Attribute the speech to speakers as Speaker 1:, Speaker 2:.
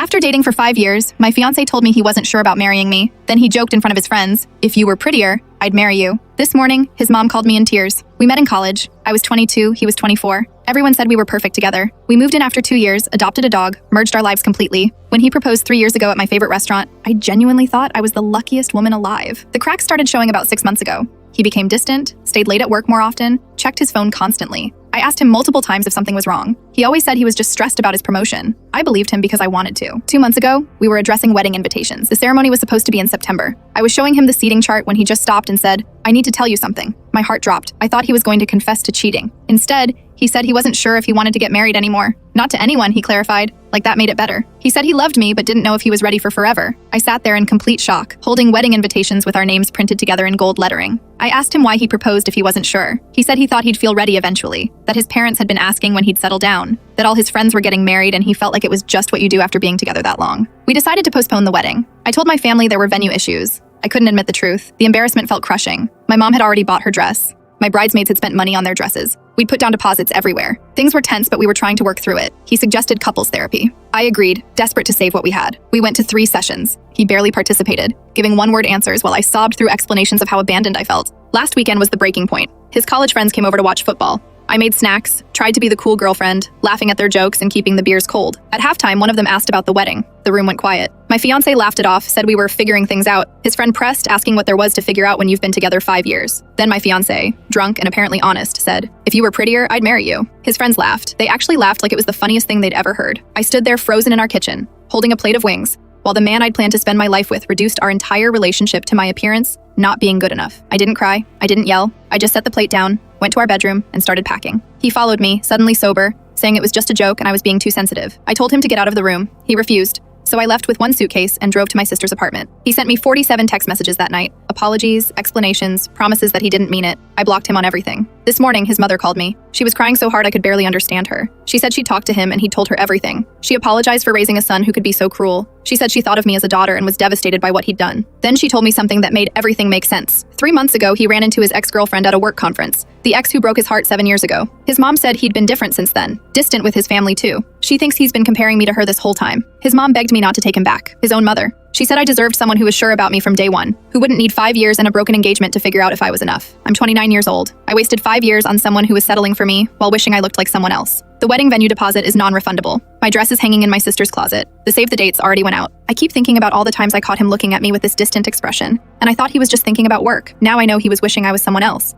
Speaker 1: After dating for 5 years, my fiancé told me he wasn't sure about marrying me. Then he joked in front of his friends, "If you were prettier, I'd marry you." This morning, his mom called me in tears. We met in college. I was 22, he was 24. Everyone said we were perfect together. We moved in after 2 years, adopted a dog, merged our lives completely. When he proposed 3 years ago at my favorite restaurant, I genuinely thought I was the luckiest woman alive. The cracks started showing about 6 months ago. He became distant, stayed late at work more often, checked his phone constantly. I asked him multiple times if something was wrong. He always said he was just stressed about his promotion. I believed him because I wanted to. 2 months ago, we were addressing wedding invitations. The ceremony was supposed to be in September. I was showing him the seating chart when he just stopped and said, "I need to tell you something." My heart dropped. I thought he was going to confess to cheating. Instead, he said he wasn't sure if he wanted to get married anymore. Not to anyone, he clarified. Like that made it better. He said he loved me but didn't know if he was ready for forever. I sat there in complete shock, holding wedding invitations with our names printed together in gold lettering. I asked him why he proposed if he wasn't sure. He said he thought he'd feel ready eventually, that his parents had been asking when he'd settle down, that all his friends were getting married and he felt like it was just what you do after being together that long. We decided to postpone the wedding. I told my family there were venue issues. I couldn't admit the truth. The embarrassment felt crushing. My mom had already bought her dress. My bridesmaids had spent money on their dresses. We'd put down deposits everywhere. Things were tense, but we were trying to work through it. He suggested couples therapy. I agreed, desperate to save what we had. We went to 3 sessions. He barely participated, giving one-word answers while I sobbed through explanations of how abandoned I felt. Last weekend was the breaking point. His college friends came over to watch football. I made snacks, tried to be the cool girlfriend, laughing at their jokes and keeping the beers cold. At halftime, one of them asked about the wedding. The room went quiet. My fiancé laughed it off, said we were figuring things out. His friend pressed, asking what there was to figure out when you've been together 5 years. Then my fiancé, drunk and apparently honest, said, "If you were prettier, I'd marry you." His friends laughed. They actually laughed like it was the funniest thing they'd ever heard. I stood there frozen in our kitchen, holding a plate of wings, while the man I'd planned to spend my life with reduced our entire relationship to my appearance not being good enough. I didn't cry. I didn't yell. I just set the plate down, went to our bedroom, and started packing. He followed me, suddenly sober, saying it was just a joke and I was being too sensitive. I told him to get out of the room. He refused. So I left with 1 suitcase and drove to my sister's apartment. He sent me 47 text messages that night. Apologies, explanations, promises that he didn't mean it. I blocked him on everything. This morning, his mother called me. She was crying so hard I could barely understand her. She said she talked to him and he told her everything. She apologized for raising a son who could be so cruel. She said she thought of me as a daughter and was devastated by what he'd done. Then she told me something that made everything make sense. 3 months ago, he ran into his ex-girlfriend at a work conference, the ex who broke his heart 7 years ago. His mom said he'd been different since then, distant with his family too. She thinks he's been comparing me to her this whole time. His mom begged me not to take him back, his own mother. She said I deserved someone who was sure about me from day one, who wouldn't need 5 years and a broken engagement to figure out if I was enough. I'm 29 years old. I wasted 5 years on someone who was settling for me while wishing I looked like someone else. The wedding venue deposit is non-refundable. My dress is hanging in my sister's closet. The save the dates already went out. I keep thinking about all the times I caught him looking at me with this distant expression, and I thought he was just thinking about work. Now I know he was wishing I was someone else.